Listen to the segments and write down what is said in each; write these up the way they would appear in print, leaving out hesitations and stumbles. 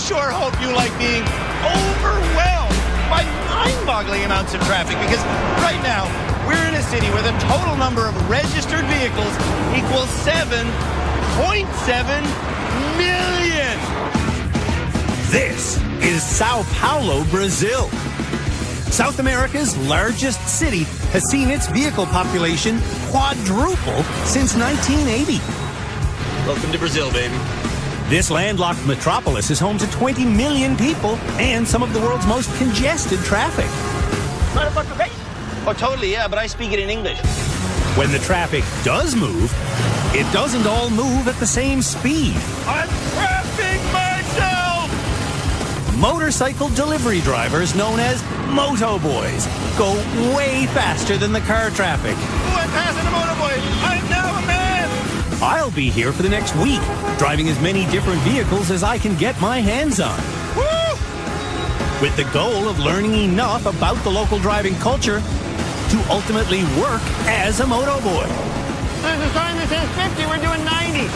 sure hope you like being overwhelmed by mind-boggling amounts of traffic, because right now we're in a city where the total number of registered vehicles equals 7.7 million. This is Sao Paulo, Brazil. South America's largest city has seen its vehicle population quadruple since 1980. Welcome to Brazil, baby. This landlocked metropolis is home to 20 million people and some of the world's most congested traffic. Motherfucker, right? Oh, totally, yeah, but I speak it in English. When the traffic does move, it doesn't all move at the same speed. I'm trapping myself! Motorcycle delivery drivers, known as Moto Boys, go way faster than the car traffic. Oh, I'm passing a motorboy. I'm now a man. I'll be here for the next week, driving as many different vehicles as I can get my hands on. Woo! With the goal of learning enough about the local driving culture to ultimately work as a moto boy. There's a sign that says 50, we're doing 90.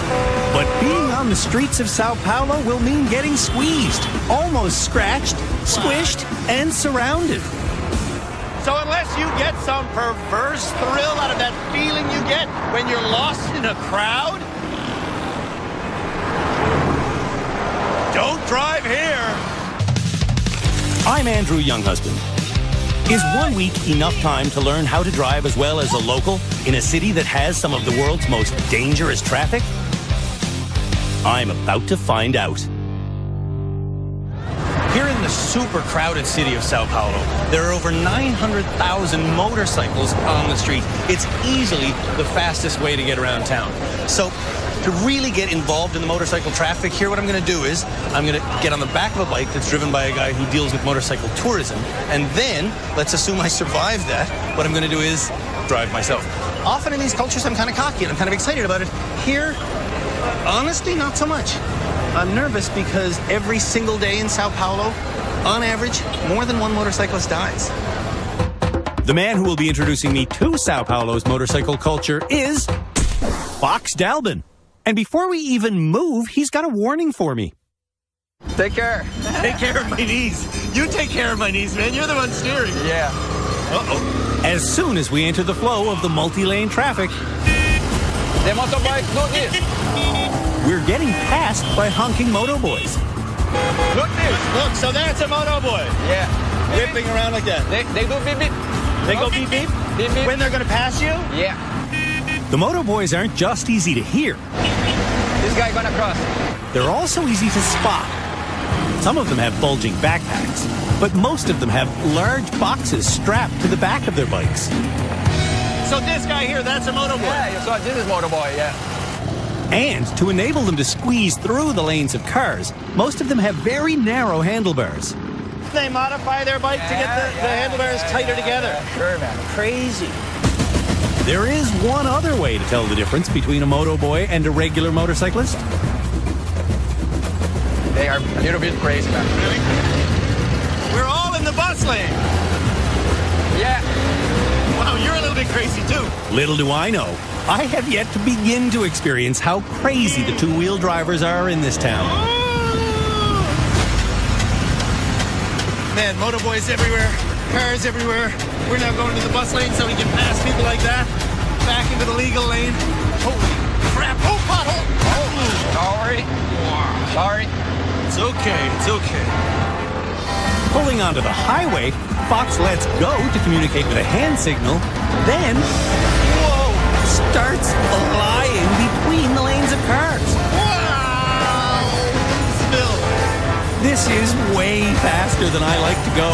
But being on the streets of Sao Paulo will mean getting squeezed, almost scratched, squished, and surrounded. So unless you get some perverse thrill out of that feeling you get when you're lost in a crowd, don't drive here. I'm Andrew Younghusband. Is 1 week enough time to learn how to drive as well as a local in a city that has some of the world's most dangerous traffic? I'm about to find out. Here in the super crowded city of Sao Paulo, there are over 900,000 motorcycles on the street. It's easily the fastest way to get around town. So to really get involved in the motorcycle traffic here, what I'm going to do is I'm going to get on the back of a bike that's driven by a guy who deals with motorcycle tourism. And then, let's assume I survive that, what I'm going to do is drive myself. Often in these cultures, I'm kind of cocky and I'm kind of excited about it. Here, honestly, not so much. I'm nervous because every single day in Sao Paulo, on average, more than one motorcyclist dies. The man who will be introducing me to Sao Paulo's motorcycle culture is Fox Dalbin. And before we even move, he's got a warning for me. Take care. Take care of my knees. You take care of my knees, man. You're the one steering. Yeah. Uh-oh. As soon as we enter the flow of the multi-lane traffic, The motorbike, do this. we're getting passed by honking moto boys. Look this. Look, so that's a moto boy. Yeah. Whipping around like that. They do beep beep. They go beep beep? Beep beep. When they're going to pass you? Yeah. The moto boys aren't just easy to hear. This guy gonna cross. They're also easy to spot. Some of them have bulging backpacks, but most of them have large boxes strapped to the back of their bikes. So this guy here, that's a moto boy. Yeah, you saw this is motorboy, yeah. And to enable them to squeeze through the lanes of cars, most of them have very narrow handlebars. They modify their bike to get the handlebars tighter together. Yeah, sure, man. Crazy. There is one other way to tell the difference between a moto boy and a regular motorcyclist. They are a little bit crazy, man. Really? We're all in the bus lane. Yeah. Wow, you're a little bit crazy too. Little do I know, I have yet to begin to experience how crazy the two-wheel drivers are in this town. Man, moto boys everywhere, cars everywhere. We're now going to the bus lane so we can pass people like that. Back into the legal lane. Holy crap. Oh, pothole. Sorry. Sorry. It's okay. It's okay. Pulling onto the highway, Fox lets go to communicate with a hand signal, then, whoa, starts flying between the lanes of cars. Wow. Spill. This is way faster than I like to go.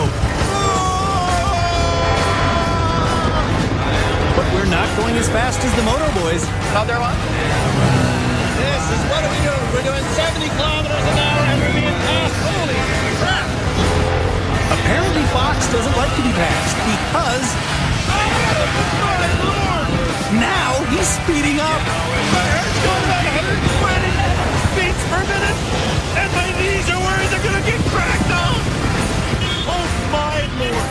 But we're not going as fast as the Moto Boys. Another one? This is what are we doing? We're doing 70 kilometers an hour and we're being passed. Holy crap. Apparently Fox doesn't like to be passed because now he's speeding up. My heart's going about 120 beats per minute and my knees are worried they're going to get cracked on. Oh my Lord.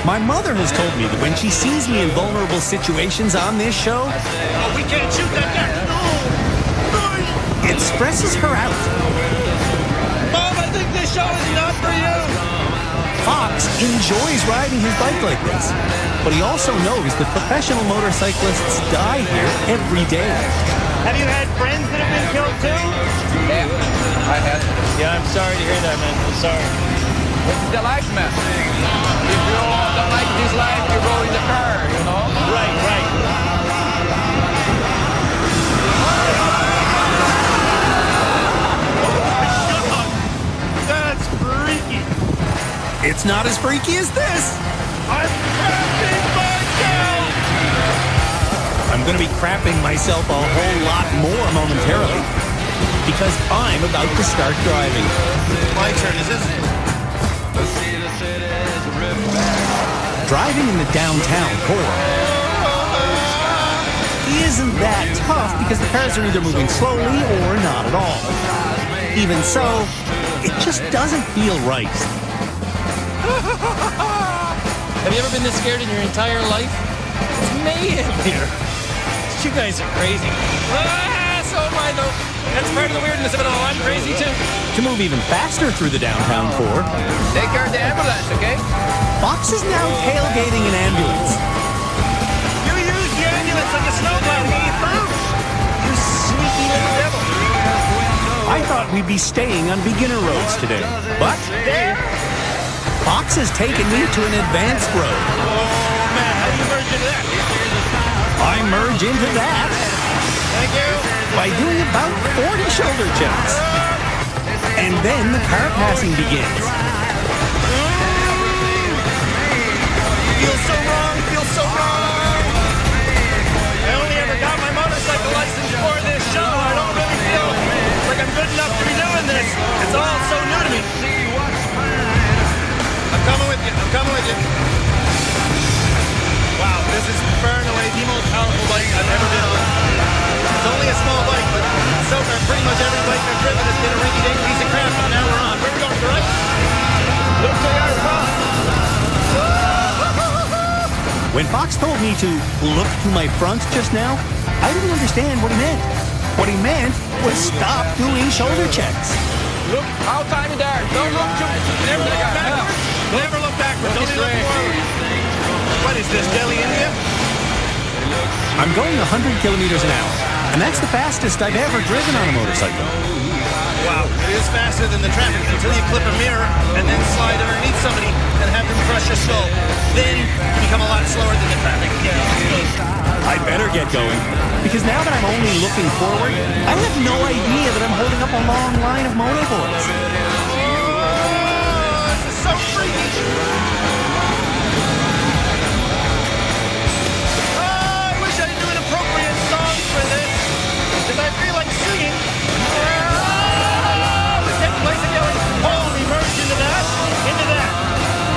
My mother has told me that when she sees me in vulnerable situations on this show, Oh, we can't shoot that guy. No. it stresses her out. Mama, I think this show is not for you. Fox enjoys riding his bike like this, but he also knows that professional motorcyclists die here every day. Have you had friends that have been killed too? Yeah, I had. Yeah, I'm sorry to hear that, man. I'm sorry. This is the life, man. If you don't like this life, you go in the car, you know? Right, right. That's freaky. It's not as freaky as this. I'm crapping myself. I'm going to be crapping myself a whole lot more momentarily because I'm about to start driving. My turn, isn't it? Driving in the downtown core isn't that tough because the cars are either moving slowly or not at all. Even so, it just doesn't feel right. Have you ever been this scared in your entire life? It's mayhem here. You guys are crazy. So am I, though. That's part of the weirdness of it all. I'm crazy, too. To move even faster through the downtown core, Take care of the ambulance, okay? Fox is now tailgating an ambulance. You use the ambulance like a snowplow to get you through. You sneaky little devil. I thought we'd be staying on beginner roads today, but There. Fox has taken me to an advanced road. Oh, man. How do you merge into that? I merge into that Thank you. by doing about 40 shoulder checks. And then the car passing begins. Feels so wrong. Feels so wrong. I only ever got my motorcycle license for this show. I don't really feel like I'm good enough to be doing this. It's all so new to me. I'm coming with you. I'm coming with you. Wow, this is far and away the most powerful bike I've ever been on. It's only a small bike, but so far pretty much every bike I've driven has been a rinky-dink piece of crap, and now we're on. Where are we going, to the right? Looks like our path. When Fox told me to look to my front just now, I didn't understand what he meant. What he meant was stop doing shoulder checks. Look, how time is there? Don't look too Never look backwards. Never look backwards. Only look forward. What is this, Delhi, India? I'm going 100 kilometers an hour, and that's the fastest I've ever driven on a motorcycle. Wow, it is faster than the traffic until you clip a mirror and then slide underneath somebody and have them crush your skull. Then you become a lot slower than the traffic. I better get going, because now that I'm only looking forward, I have no idea that I'm holding up a long line of motorboards. Oh, this is so freaky. I wish I knew an appropriate song for this, because I feel like singing. Take the place of yelling, hold, we merge into that, into that,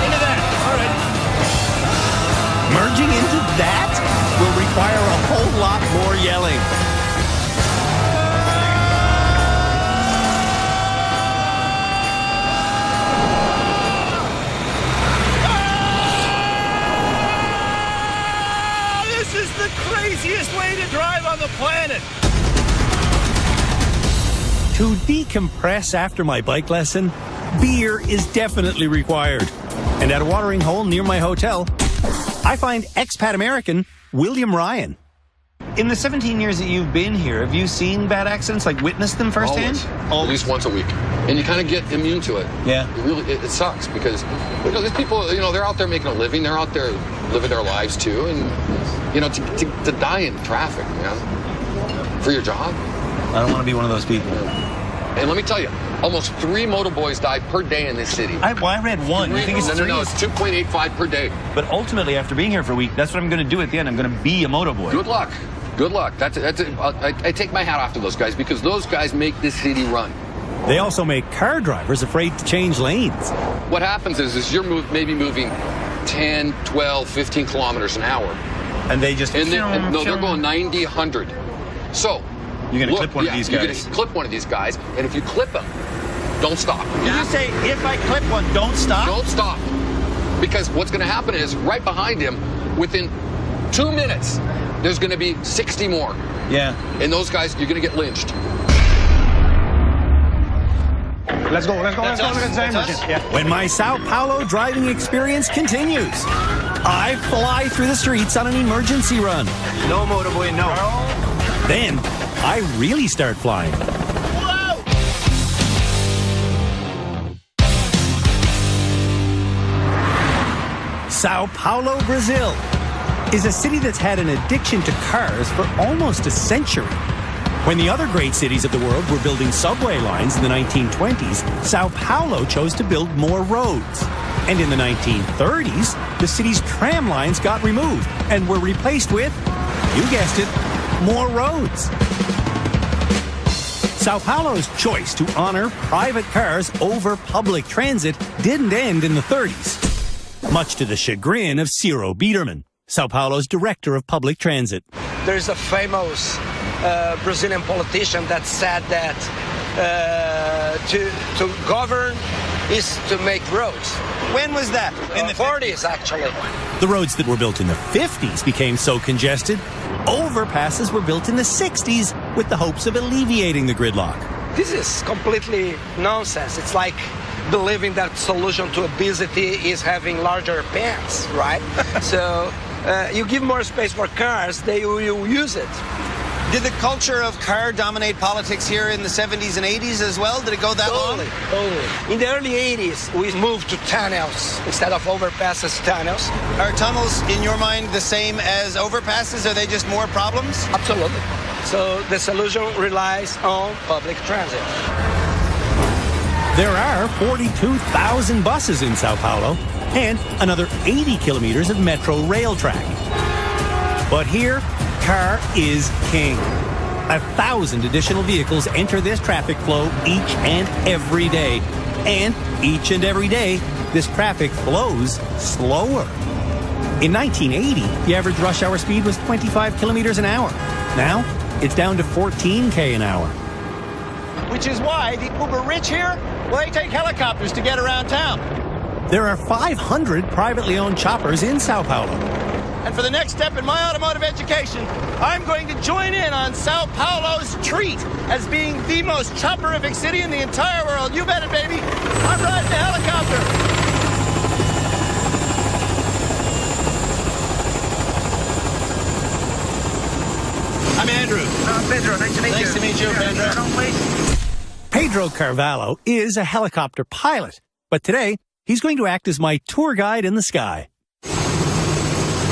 into that. All right. Merging into that will require a whole lot more yelling. This is the craziest way to drive on the planet. To decompress after my bike lesson, beer is definitely required. And at a watering hole near my hotel, I find expat American William Ryan. In the 17 years that you've been here, have you seen bad accidents, like witnessed them firsthand? Always. At least once a week. And you kind of get immune to it. Yeah. It really, it sucks because, these people, they're out there making a living. They're out there living their lives too. And, to die in traffic, for your job. I don't want to be one of those people. And let me tell you, almost 3 motor boys die per day in this city. I read one. You think it's 3? No, it's 2.85 per day. But ultimately, after being here for a week, that's what I'm going to do at the end. I'm going to be a moto boy. Good luck. Good luck. I take my hat off to those guys because those guys make this city run. They also make car drivers afraid to change lanes. What happens is you're maybe moving 10, 12, 15 kilometers an hour. And they just... they're going 90, 100. So... You're going to clip one of these guys. You're going to clip one of these guys, and if you clip them, don't stop. Did you say, if I clip one, don't stop? Don't stop. Because what's going to happen is, right behind him, within 2 minutes, there's going to be 60 more. Yeah. And those guys, you're going to get lynched. Let's go. Yeah. When my Sao Paulo driving experience continues, I fly through the streets on an emergency run. No motorboy, no. Then I really start flying. Sao Paulo, Brazil, is a city that's had an addiction to cars for almost a century. When the other great cities of the world were building subway lines in the 1920s, Sao Paulo chose to build more roads. And in the 1930s, the city's tram lines got removed and were replaced with, you guessed it, more roads. Sao Paulo's choice to honor private cars over public transit didn't end in the 30s, much to the chagrin of Ciro Biederman, Sao Paulo's director of public transit. There's a famous Brazilian politician that said that to govern is to make roads. When was that? In the 40s, actually. The roads that were built in the 50s became so congested, overpasses were built in the 60s with the hopes of alleviating the gridlock. This is completely nonsense. It's like believing that solution to obesity is having larger pants, right? So you give more space for cars, they will use it. Did the culture of car dominate politics here in the 70s and 80s as well? Did it go that long? Totally. In the early 80s, we moved to tunnels instead of overpasses, tunnels. Are tunnels, in your mind, the same as overpasses? Are they just more problems? Absolutely. So the solution relies on public transit. There are 42,000 buses in Sao Paulo and another 80 kilometers of metro rail track. But here, car is king. 1,000 additional vehicles enter this traffic flow each and every day. And each and every day, this traffic flows slower. In 1980, the average rush hour speed was 25 kilometers an hour. Now, it's down to 14K an hour. Which is why the uber rich here, well, they take helicopters to get around town. There are 500 privately owned choppers in Sao Paulo. And for the next step in my automotive education, I'm going to join in on Sao Paulo's treat as being the most chopperific city in the entire world. You bet it, baby. I'm riding the helicopter. I'm Andrew. Pedro, nice to meet you. Nice to meet you, Pedro. Pedro Carvalho is a helicopter pilot, but today he's going to act as my tour guide in the sky.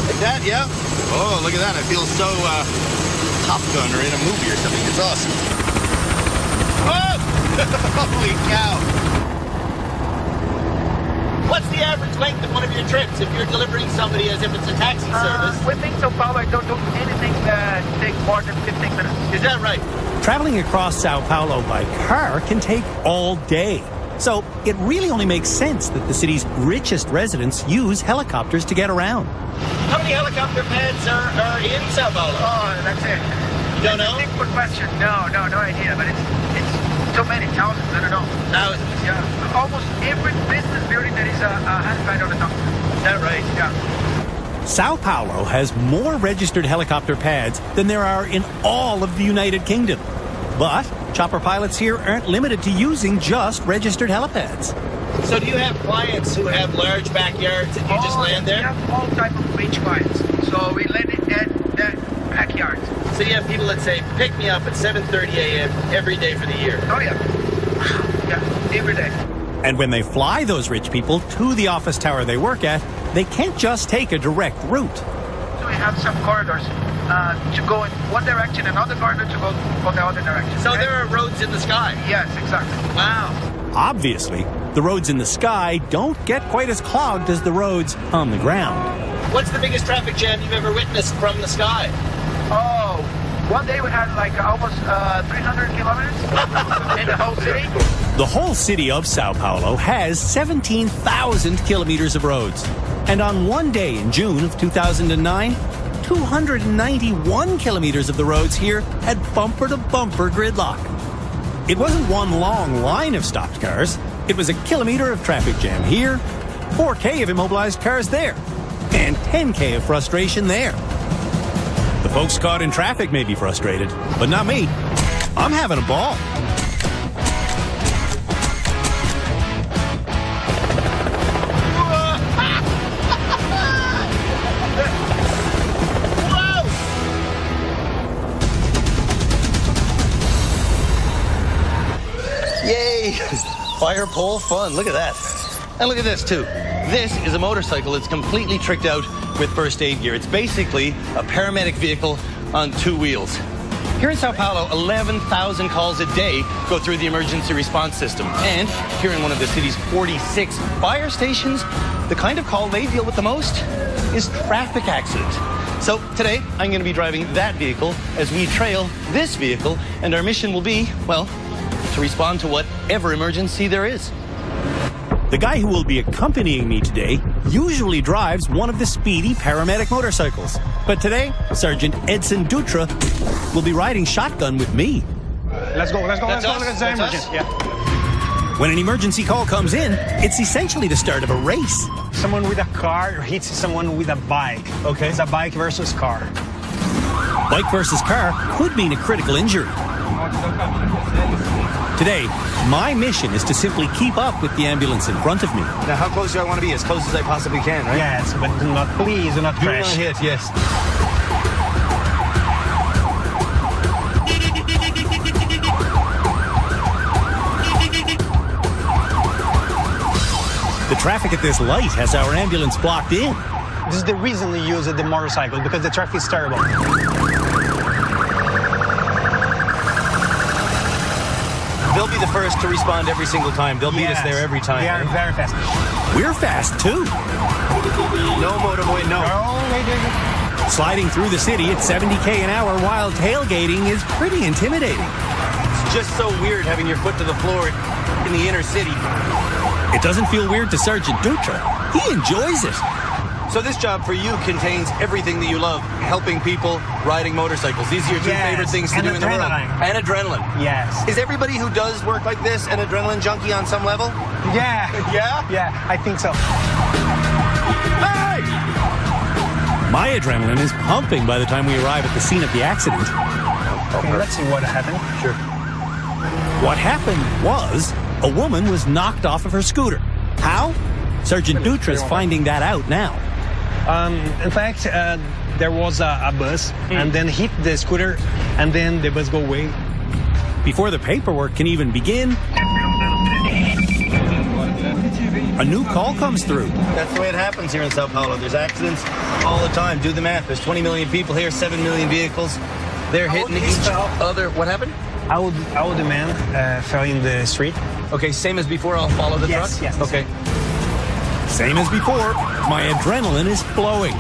Like that, yeah? Oh, look at that. I feel so Top Gun or in a movie or something. It's awesome. Oh! Holy cow. What's the average length of one of your trips if you're delivering somebody as if it's a taxi service? Within Sao Paulo, I don't do anything that takes more than 15 minutes. Is that right? Traveling across Sao Paulo by car can take all day. So it really only makes sense that the city's richest residents use helicopters to get around. How many helicopter pads are in Sao Paulo? Oh, that's it. You don't know? Big question. No idea. But it's so many thousands. I don't know. Thousands? Yeah. Almost every business building there is a helipad on the top. Is that right? Yeah. Sao Paulo has more registered helicopter pads than there are in all of the United Kingdom. But chopper pilots here aren't limited to using just registered helipads. So do you have clients who have large backyards and you just land there? We have all type of beach clients. So we land it at that backyard. So you have people that say, pick me up at 7:30 a.m. every day for the year. Oh, yeah. Yeah, every day. And when they fly those rich people to the office tower they work at, they can't just take a direct route. So we have some corridors to go in one direction, another corridor to go the other direction. So there are roads in the sky? Yes, exactly. Wow. Obviously, the roads in the sky don't get quite as clogged as the roads on the ground. What's the biggest traffic jam you've ever witnessed from the sky? Oh, one day we had like almost 300 kilometers in the whole city. The whole city of Sao Paulo has 17,000 kilometers of roads. And on one day in June of 2009, 291 kilometers of the roads here had bumper-to-bumper gridlock. It wasn't one long line of stopped cars. It was a kilometer of traffic jam here, 4K of immobilized cars there, and 10K of frustration there. The folks caught in traffic may be frustrated, but not me. I'm having a ball. Jeez, fire pole fun. Look at that. And look at this, too. This is a motorcycle that's completely tricked out with first aid gear. It's basically a paramedic vehicle on 2 wheels. Here in Sao Paulo, 11,000 calls a day go through the emergency response system. And here in one of the city's 46 fire stations, the kind of call they deal with the most is traffic accident. So today, I'm going to be driving that vehicle as we trail this vehicle, and our mission will be, well, to respond to whatever emergency there is. The guy who will be accompanying me today usually drives one of the speedy paramedic motorcycles. But today, Sergeant Edson Dutra will be riding shotgun with me. Let's go. Let's emergency. Yeah. When an emergency call comes in, it's essentially the start of a race. Someone with a car hits someone with a bike. Okay. It's a bike versus car. Bike versus car could mean a critical injury. Today, my mission is to simply keep up with the ambulance in front of me. Now, how close do I want to be? As close as I possibly can, right? Yes, but please do not crash. Do not hit, yes. The traffic at this light has our ambulance blocked in. This is the reason we use the motorcycle, because the traffic is terrible. They'll be the first to respond every single time. They'll beat us there every time. They are very fast. We're fast, too. No, motorboy, no. Sliding through the city at 70k an hour while tailgating is pretty intimidating. It's just so weird having your foot to the floor in the inner city. It doesn't feel weird to Sergeant Dutra. He enjoys it. So this job for you contains everything that you love, helping people, riding motorcycles. These are your two favorite things to do in the world. And adrenaline. Yes. Is everybody who does work like this an adrenaline junkie on some level? Yeah. Yeah? Yeah, I think so. Hey! My adrenaline is pumping by the time we arrive at the scene of the accident. Okay, let's see what happened. Sure. What happened was a woman was knocked off of her scooter. How? Sergeant Dutra is finding that out now. In fact, there was a bus and then hit the scooter and then the bus go away. Before the paperwork can even begin, a new call comes through. That's the way it happens here in Sao Paulo. There's accidents all the time. Do the math. There's 20 million people here, 7 million vehicles. They're hitting each other. What happened? Our man fell in the street. Okay, same as before. I'll follow the truck? Yes. Okay. Same as before, my adrenaline is flowing.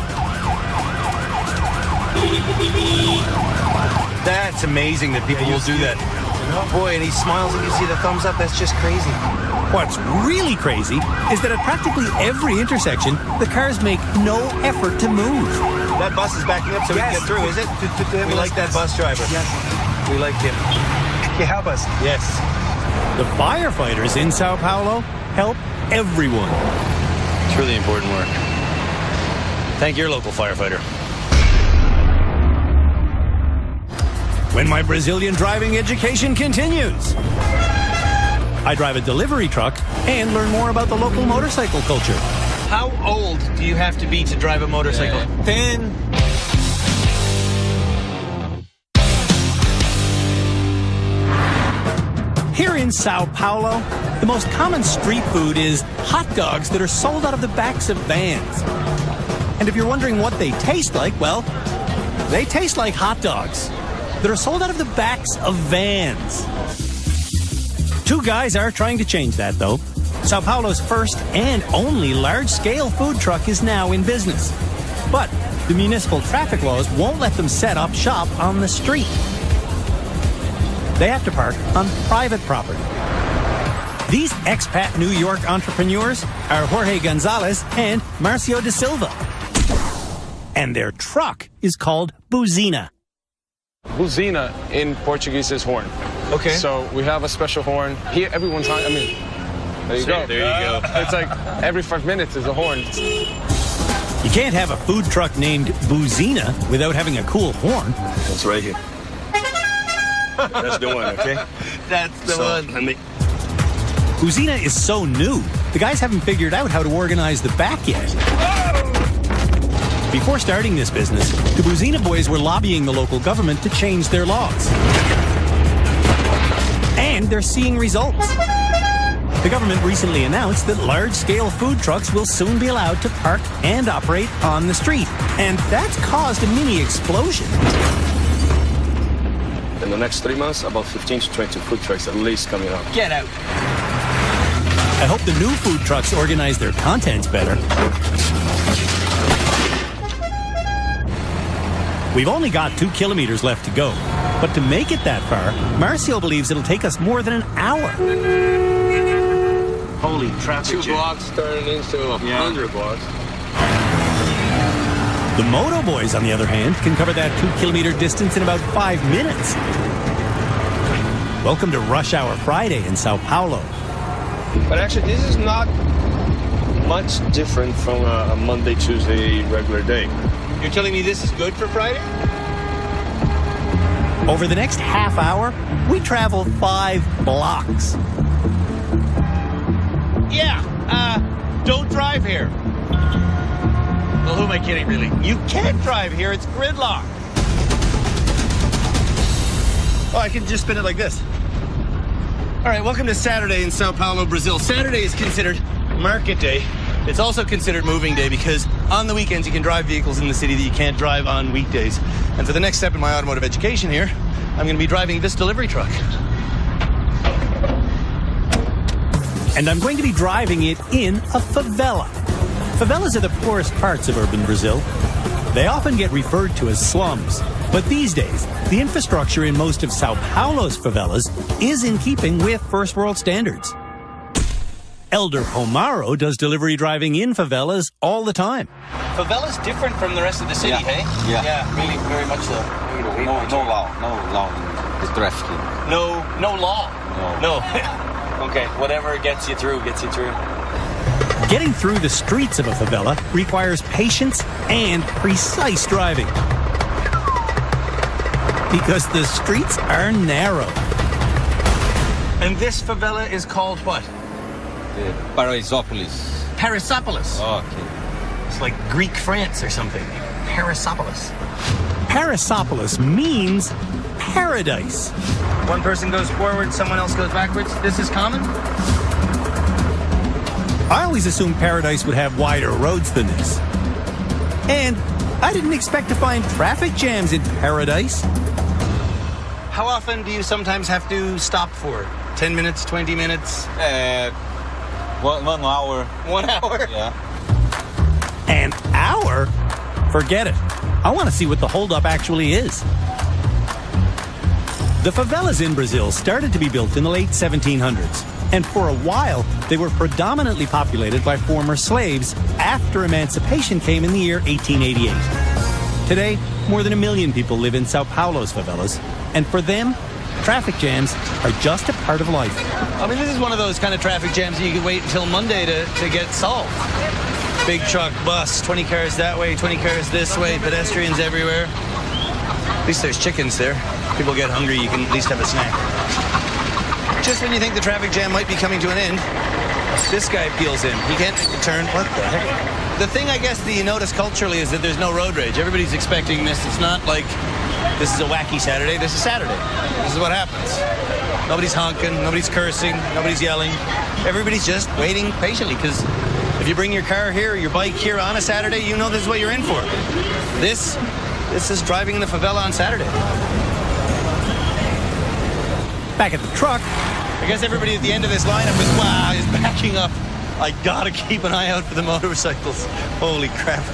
That's amazing that people will do that. Boy, and he smiles and you see the thumbs up. That's just crazy. What's really crazy is that at practically every intersection, the cars make no effort to move. That bus is backing up so we can get through, is it? We like that bus driver. Yes. We like him. He help us. Yes. The firefighters in Sao Paulo help everyone. It's really important work. Thank your local firefighter. When my Brazilian driving education continues, I drive a delivery truck and learn more about the local motorcycle culture. How old do you have to be to drive a motorcycle? 10. Here in Sao Paulo, the most common street food is hot dogs that are sold out of the backs of vans. And if you're wondering what they taste like, well, they taste like hot dogs that are sold out of the backs of vans. Two guys are trying to change that, though. Sao Paulo's first and only large-scale food truck is now in business. But the municipal traffic laws won't let them set up shop on the street. They have to park on private property. These expat New York entrepreneurs are Jorge Gonzalez and Marcio da Silva. And their truck is called Buzina. Buzina in Portuguese is horn. Okay. So we have a special horn. Here, everyone's on, I mean, there you go. There you go. It's like every 5 minutes is a horn. You can't have a food truck named Buzina without having a cool horn. That's right here. That's the one, okay? That's the one. Buzina is so new, the guys haven't figured out how to organize the back yet. Before starting this business, the Buzina boys were lobbying the local government to change their laws. And they're seeing results. The government recently announced that large-scale food trucks will soon be allowed to park and operate on the street. And that's caused a mini explosion. In the next 3 months, about 15 to 20 food trucks at least coming up. Get out. I hope the new food trucks organize their contents better. We've only got 2 kilometers left to go. But to make it that far, Marcio believes it'll take us more than an hour. Holy traffic 2 blocks turning into 100 blocks. The Moto Boys, on the other hand, can cover that 2-kilometer distance in about 5 minutes. Welcome to Rush Hour Friday in Sao Paulo. But actually, this is not Much different from a Monday, Tuesday regular day. You're telling me this is good for Friday? Over the next half hour, we travel 5 blocks. Yeah, don't drive here. Well, who am I kidding, really? You can't drive here, it's gridlock. Oh, I can just spin it like this. All right, welcome to Saturday in Sao Paulo, Brazil. Saturday is considered market day. It's also considered moving day because on the weekends you can drive vehicles in the city that you can't drive on weekdays. And for the next step in my automotive education here, I'm going to be driving this delivery truck. And I'm going to be driving it in a favela. Favelas are the poorest parts of urban Brazil. They often get referred to as slums. But these days, the infrastructure in most of Sao Paulo's favelas is in keeping with first world standards. Elder Pomaro does delivery driving in favelas all the time. Favela's different from the rest of the city, hey? Yeah. Really, very much so. No law in the traffic. No law? No. Okay, whatever gets you through, gets you through. Getting through the streets of a favela requires patience and precise driving. Because the streets are narrow. And this favela is called what? Paraisópolis. Paraisópolis. Okay. It's like Greek France or something. Paraisópolis. Paraisópolis means paradise. One person goes forward, someone else goes backwards. This is common? I always assumed paradise would have wider roads than this. And I didn't expect to find traffic jams in paradise. How often do you sometimes have to stop for? 10 minutes, 20 minutes? 1 hour. 1 hour? Yeah. An hour? Forget it. I want to see what the holdup actually is. The favelas in Brazil started to be built in the late 1700s. And for a while, they were predominantly populated by former slaves after emancipation came in the year 1888. Today, more than 1 million people live in Sao Paulo's favelas. And for them, traffic jams are just a part of life. I mean, this is one of those kind of traffic jams that you can wait until Monday to get solved. Big truck, bus, 20 cars that way, 20 cars this way, pedestrians everywhere. At least there's chickens there. People get hungry, you can at least have a snack. Just when you think the traffic jam might be coming to an end, this guy peels in. He can't make the turn. What the heck? The thing I guess that you notice culturally is that there's no road rage. Everybody's expecting this. It's not like this is a wacky Saturday. This is Saturday. This is what happens. Nobody's honking. Nobody's cursing. Nobody's yelling. Everybody's just waiting patiently because if you bring your car here or your bike here on a Saturday, you know this is what you're in for. This is driving in the favela on Saturday. Back at the truck, I guess everybody at the end of this lineup is backing up. I gotta keep an eye out for the motorcycles. Holy crap.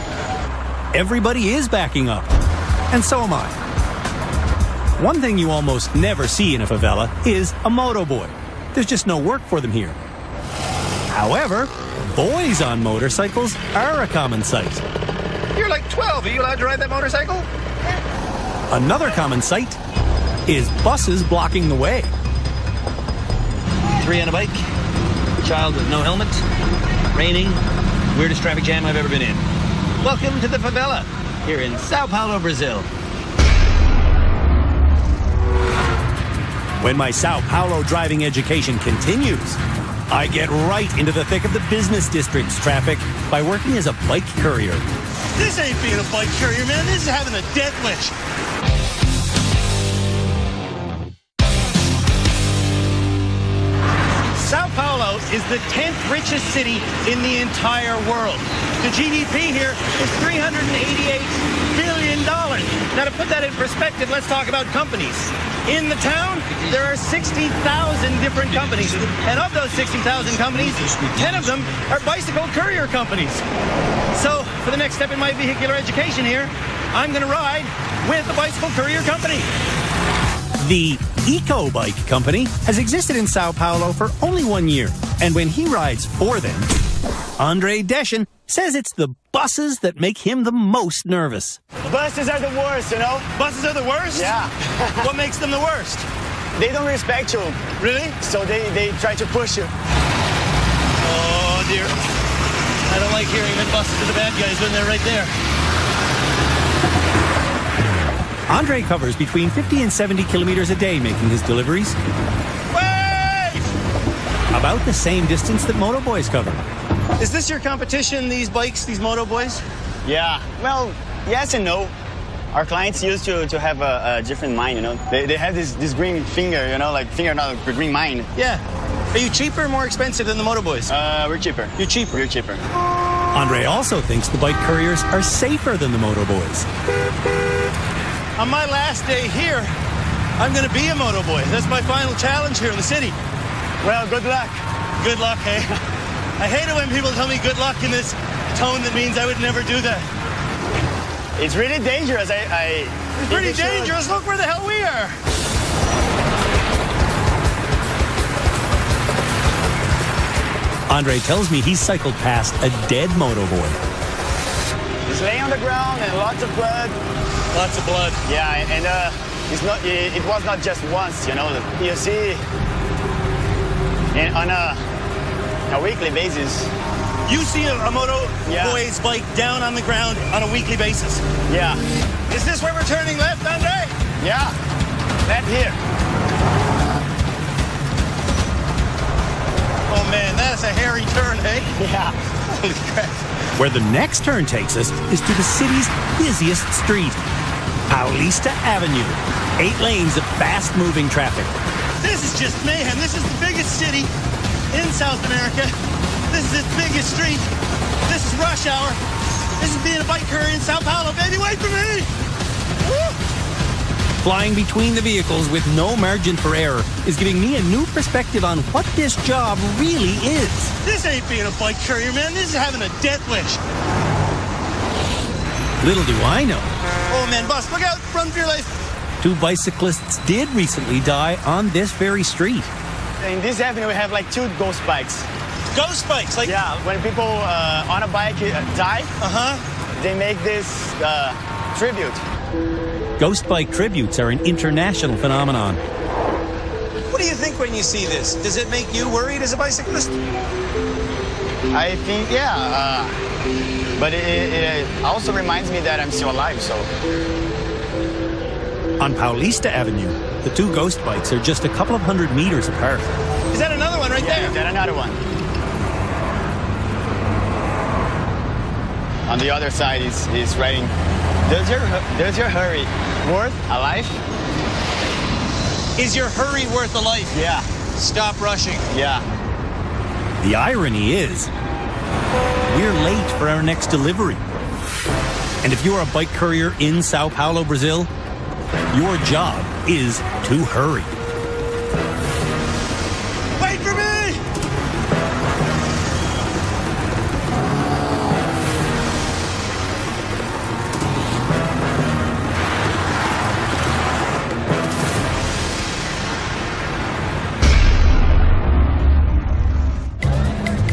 everybody is backing up. And so am I. One thing you almost never see in a favela is a moto boy. There's just no work for them here. However, boys on motorcycles are a common sight. You're like 12. Are you allowed to ride that motorcycle? Another common sight is buses blocking the way. 3 on a bike, child with no helmet, raining, weirdest traffic jam I've ever been in. Welcome to the favela here in Sao Paulo, Brazil. When my Sao Paulo driving education continues, I get right into the thick of the business district's traffic by working as a bike courier. This ain't being a bike courier, man. This is having a death wish. Sao Paulo is the 10th richest city in the entire world. The GDP here is $388 billion. Now, to put that in perspective, let's talk about companies. In the town, there are 60,000 different companies. And of those 60,000 companies, 10 of them are bicycle courier companies. So, for the next step in my vehicular education here, I'm going to ride with the bicycle courier company. The Eco Bike Company has existed in Sao Paulo for only 1 year. And when he rides for them, Andre Deschen says it's the buses that make him the most nervous. Buses are the worst, you know? Buses are the worst? Yeah. What makes them the worst? They don't respect you. Really? So they try to push you. Oh, dear. I don't like hearing that buses are the bad guys when they're right there. Andre covers between 50 and 70 kilometers a day making his deliveries. Wait! About the same distance that Moto Boys cover. Is this your competition, these bikes, these Moto Boys? Yeah. Well, yes and no. Our clients used to have a different mind, you know? They have this green finger, you know, like finger, not a green mind. Yeah. Are you cheaper or more expensive than the Moto Boys? We're cheaper. You're cheaper? We're cheaper. Andre also thinks the bike couriers are safer than the Moto Boys. On my last day here, I'm going to be a Moto Boy. That's my final challenge here in the city. Well, good luck. Good luck, hey? I hate it when people tell me good luck in this tone that means I would never do that. It's really dangerous. It's pretty dangerous. Look where the hell we are. Andre tells me he's cycled past a dead Moto Boy. He's laying on the ground and lots of blood. Lots of blood. Yeah, and it was not just once, you know. You see, on a weekly basis. You see a Moto Boy's bike down on the ground on a weekly basis? Yeah. Is this where we're turning left, Andre? Yeah, left here. Oh man, that's a hairy turn, eh? Yeah. Holy crap. Where the next turn takes us is to the city's busiest street, Paulista Avenue. 8 lanes of fast-moving traffic. This is just mayhem. This is the biggest city in South America. This is its biggest street. This is rush hour. This is being a bike courier in Sao Paulo, baby. Wait for me! Woo! Flying between the vehicles with no margin for error is giving me a new perspective on what this job really is. This ain't being a bike courier, man. This is having a death wish. Little do I know. Oh, man, boss, look out. Run for your life. 2 bicyclists did recently die on this very street. In this avenue, we have like 2 ghost bikes. Ghost bikes? Like... Yeah, when people on a bike die, they make this tribute. Ghost bike tributes are an international phenomenon. What do you think when you see this? Does it make you worried as a bicyclist? I think, yeah. But it also reminds me that I'm still alive, so... On Paulista Avenue, the 2 ghost bikes are just a couple of 100 meters apart. Is that another one right there? Is that another one? On the other side is writing, does your hurry worth a life? Is your hurry worth a life? Yeah. Stop rushing. Yeah. The irony is, we're late for our next delivery. And if you're a bike courier in Sao Paulo, Brazil, your job is to hurry. Wait for me!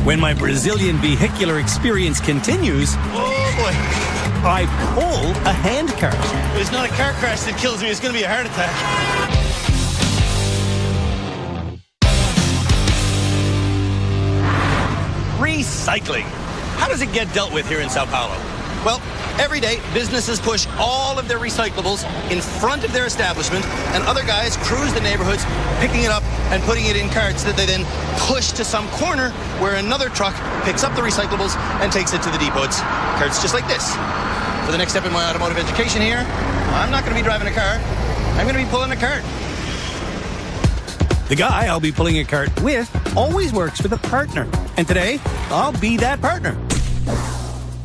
When my Brazilian vehicular experience continues, Oh boy, I pull a handcart. it's not a car crash that kills me, it's gonna be a heart attack. Recycling. How does it get dealt with here in Sao Paulo? Well, every day, businesses push all of their recyclables in front of their establishment, and other guys cruise the neighborhoods, picking it up and putting it in carts that they then push to some corner where another truck picks up the recyclables and takes it to the depots. Carts just like this. For the next step in my automotive education here, I'm not going to be driving a car. I'm going to be pulling a cart. The guy I'll be pulling a cart with always works with a partner. And today, I'll be that partner.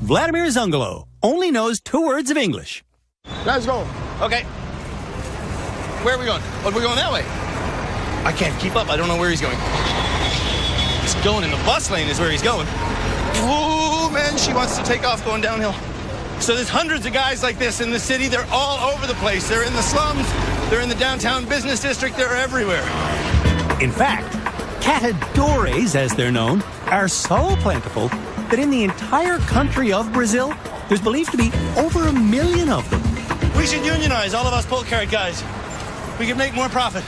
Vladimir Zungalo only knows 2 words of English. Let's go. Okay. Where are we going? Oh, we're going that way. I can't keep up. I don't know where he's going. He's going in the bus lane is where he's going. Oh, man, she wants to take off going downhill. So there's hundreds of guys like this in the city. They're all over the place. They're in the slums. They're in the downtown business district. They're everywhere. In fact, catadores, as they're known, are so plentiful that in the entire country of Brazil, there's believed to be over 1 million of them. We should unionize, all of us pull cart guys. We could make more profit.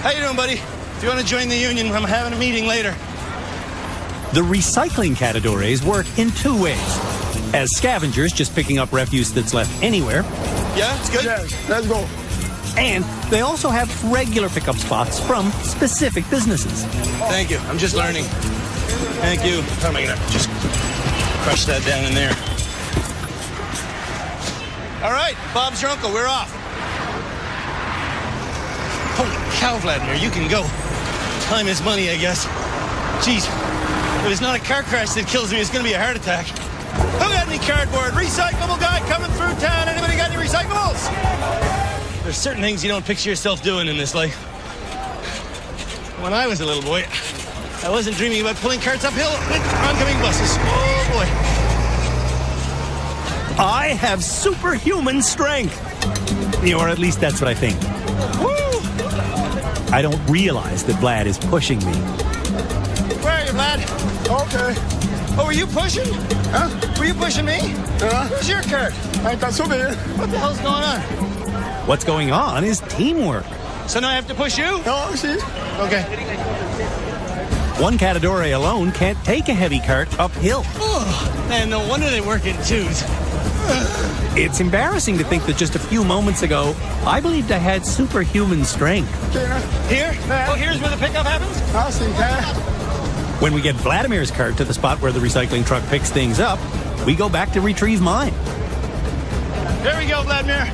How you doing, buddy? If you want to join the union, I'm having a meeting later. The recycling catadores work in 2 ways. As scavengers, just picking up refuse that's left anywhere. Yeah, it's good? Yes, let's go. And they also have regular pickup spots from specific businesses. Thank you. I'm just learning. Thank you. How am I going to just crush that down in there? All right, Bob's your uncle. We're off. Holy cow, Vladimir, you can go. Time is money, I guess. Jeez, if it's not a car crash that kills me, it's going to be a heart attack. Who got any cardboard? Recyclable guy coming through town. Anybody got any recyclables? There's certain things you don't picture yourself doing in this life. When I was a little boy, I wasn't dreaming about pulling carts uphill with oncoming buses. Oh, boy. I have superhuman strength. Or at least that's what I think. Woo! I don't realize that Vlad is pushing me. Where are you, Vlad? Okay. Oh, were you pushing? Huh? Were you pushing me? Where's your cart? I can subir. What the hell's going on? What's going on is teamwork. So now I have to push you? No, see? Okay. One catadore alone can't take a heavy cart uphill. Oh, man, no wonder they work in 2s. It's embarrassing to think that just a few moments ago, I believed I had superhuman strength. Here? Oh, here's where the pickup happens? I see that. When we get Vladimir's cart to the spot where the recycling truck picks things up, we go back to retrieve mine. There we go, Vladimir.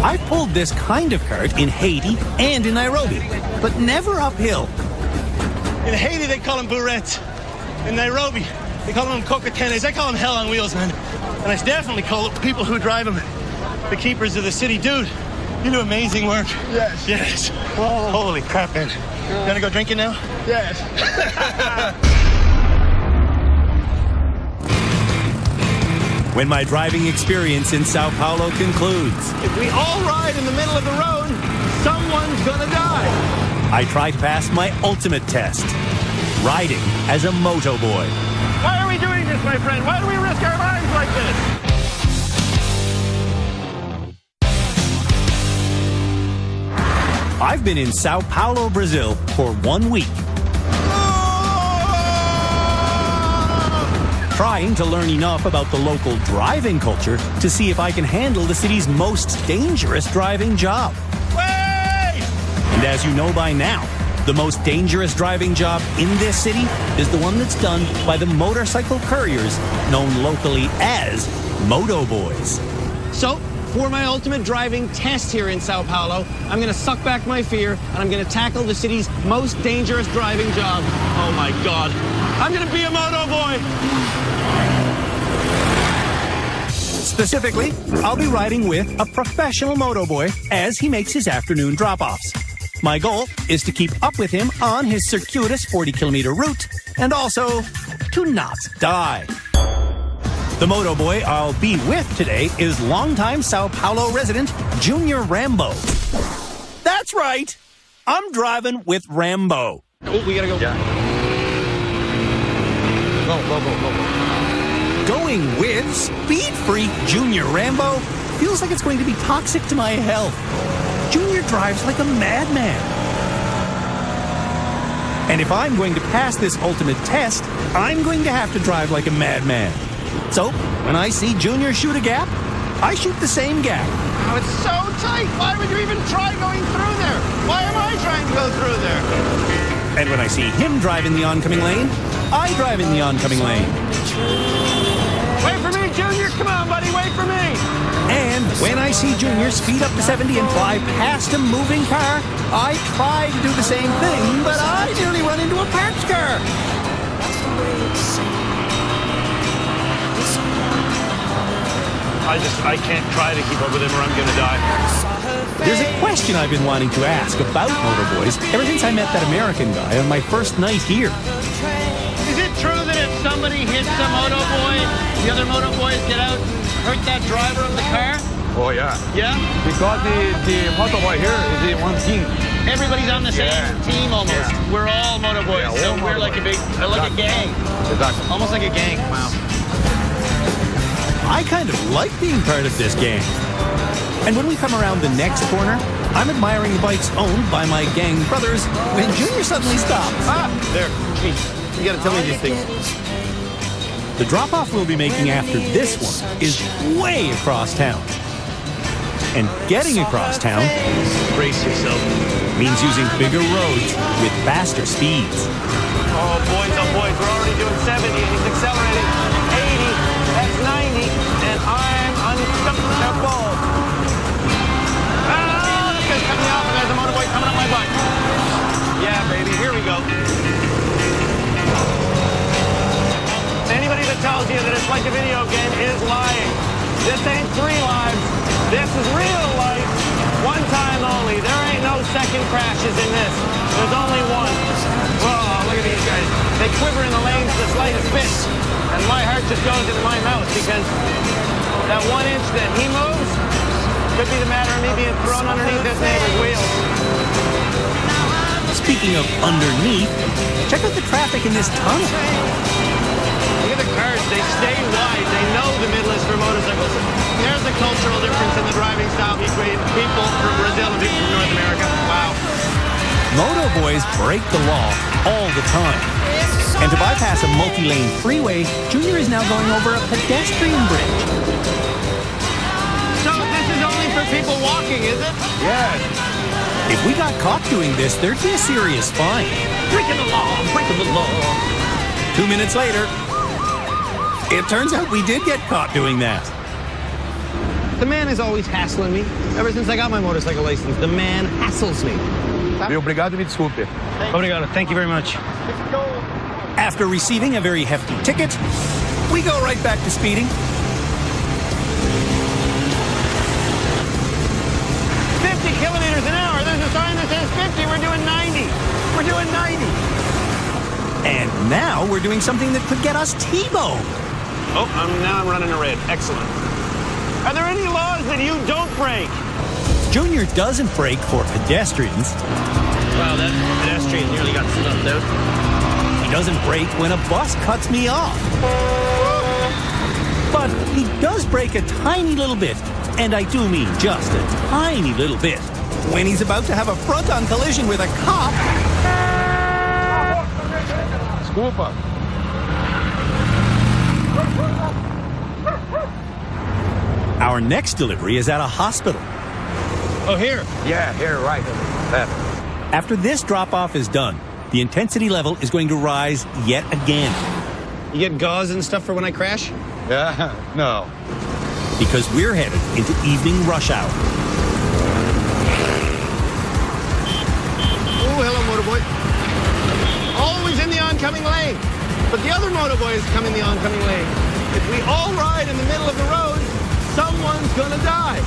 I've pulled this kind of cart in Haiti and in Nairobi, but never uphill. In Haiti, they call them burrettes. In Nairobi, they call them cocotenes. I call them hell on wheels, man. And I definitely call the people who drive them the keepers of the city. Dude, you do amazing work. Yes. Yes. Oh. Holy crap, man. You gonna go drinking now? Yes. When my driving experience in Sao Paulo concludes, If we all ride in the middle of the road, someone's gonna die. I try to pass my ultimate test, riding as a moto boy. Why are we doing this, my friend? Why do we risk our lives like this? I've been in Sao Paulo, Brazil for 1 week. Trying to learn enough about the local driving culture to see if I can handle the city's most dangerous driving job. Wait! And as you know by now, the most dangerous driving job in this city is the one that's done by the motorcycle couriers known locally as Moto Boys. So, for my ultimate driving test here in Sao Paulo, I'm going to suck back my fear and I'm going to tackle the city's most dangerous driving job. Oh my God. I'm going to be a Moto Boy. Specifically, I'll be riding with a professional moto boy as he makes his afternoon drop-offs. My goal is to keep up with him on his circuitous 40-kilometer route and also to not die. The moto boy I'll be with today is longtime Sao Paulo resident Junior Rambo. That's right. I'm driving with Rambo. Oh, we gotta go. Yeah. Go. Going with speed freak Junior Rambo feels like it's going to be toxic to my health. Junior drives like a madman. And if I'm going to pass this ultimate test, I'm going to have to drive like a madman. So, when I see Junior shoot a gap, I shoot the same gap. Oh, it's so tight. Why would you even try going through there? Why am I trying to go through there? And when I see him drive in the oncoming lane, I drive in the oncoming lane. Wait Wait for me, Junior. Come on, buddy. Wait for me. And when I see Junior speed up to 70 and fly past a moving car, I try to do the same thing, but I nearly run into a parked car. I can't try to keep up with him or I'm gonna die. There's a question I've been wanting to ask about motorboys ever since I met that American guy on my first night here. Is it true that if somebody hits a motoboy, the other motoboys get out and hurt that driver of the car? Oh, yeah. Yeah? Because the motorboy here is in one team. Everybody's on the same team almost. Yeah. We're all motorboys, Yeah, so all we're like a big, like a gang. Exactly. Almost like a gang. Wow. I kind of like being part of this gang. And when we come around the next corner, I'm admiring the bikes owned by my gang brothers when Junior suddenly stops. There. Hey, you gotta tell me these things. The drop-off we'll be making after this one is way across town. And getting across town, Brace yourself. means using bigger roads with faster speeds. Oh, boys, we're already doing 70, and he's accelerating 80, that's 90, and I'm uncomfortable. Ah, this guy's cutting me off, and there's a motorboy coming up my butt. Yeah, baby, here we go. Anybody that tells you that it's like a video game is lying. This ain't 3 lives. This is real life. One time only. There ain't no second crashes in this. There's only one. Oh, look at these guys. They quiver in the lanes the slightest bit. And my heart just goes into my mouth because that 1 inch that he moves could be the matter of me being thrown underneath this neighbor's wheels. Speaking of underneath, check out the traffic in this tunnel. Look at the cars. They stay wide. They know the middle is for motorcycles. There's the cultural difference in the driving style between people from Brazil and people from North America. Wow. Moto boys break the law all the time. And to bypass a multi-lane freeway, Junior is now going over a pedestrian bridge. So this is only for people walking, is it? Yeah. If we got caught doing this, there'd be a serious fine. Breaking the law, breaking the law. 2 minutes later, it turns out we did get caught doing that. The man is always hassling me. Ever since I got my motorcycle license, the man hassles me. Obrigado, me desculpe. Obrigado. Thank you very much. After receiving a very hefty ticket, we go right back to speeding. 50 kilometers an hour. There's a sign that says 50. We're doing 90. We're doing 90. And now we're doing something that could get us T-boned. Oh, now I'm running a red. Excellent. Are there any laws that you don't break? Junior doesn't brake for pedestrians. Wow, that pedestrian nearly got snuffed out. He doesn't brake when a bus cuts me off. But he does brake a tiny little bit, and I do mean just a tiny little bit, when he's about to have a front-on collision with a cop. Desculpa. Our next delivery is at a hospital. Oh, here? Yeah, here, right. Left. After this drop-off is done, the intensity level is going to rise yet again. You get gauze and stuff for when I crash? Yeah, no. Because we're headed into evening rush hour. Oh, hello, motorboy. Always in the oncoming lane. But the other motorboys come in the oncoming lane. If we all ride in the middle of the road, someone's gonna die.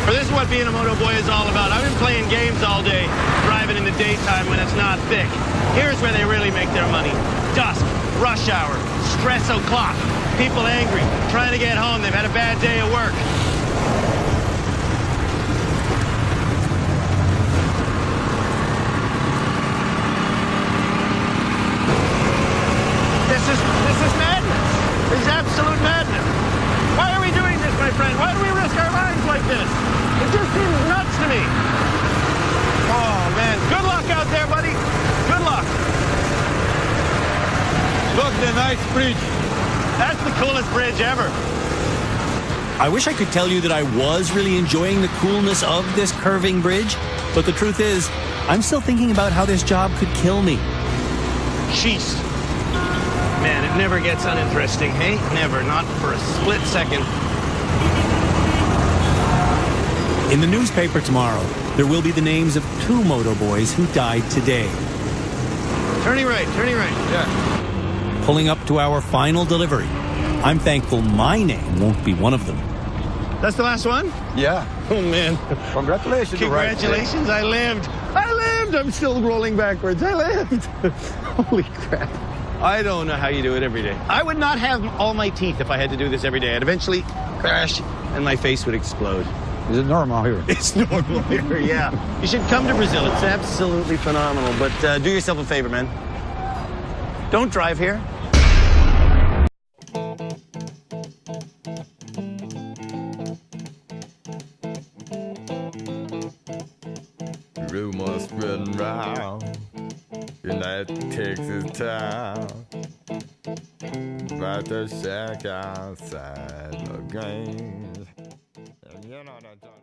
This is what being a motoboy is all about. I've been playing games all day, driving in the daytime when it's not thick. Here's where they really make their money. Dusk, rush hour, stress o'clock, people angry, trying to get home. They've had a bad day at work. This is madness. This is absolute madness. Why are we doing this, my friend? Why do we risk our lives like this? It just seems nuts to me. Oh, man. Good luck out there, buddy. Good luck. Look, the nice bridge. That's the coolest bridge ever. I wish I could tell you that I was really enjoying the coolness of this curving bridge, but the truth is, I'm still thinking about how this job could kill me. Jeez. Man, it never gets uninteresting, hey? Never, not for a split second. In the newspaper tomorrow, there will be the names of 2 moto boys who died today. Turning right, yeah. Pulling up to our final delivery. I'm thankful my name won't be one of them. That's the last one? Yeah. Oh, man. Congratulations. Congratulations, I lived. I'm still rolling backwards. I lived. Holy crap. I don't know how you do it every day. I would not have all my teeth if I had to do this every day. I'd eventually crash and my face would explode. Is it normal here? It's normal here, yeah. You should come to Brazil. It's absolutely phenomenal. But do yourself a favor, man. Don't drive here. Rumors spreading round in that Texas town about the shack outside the game. And you know that.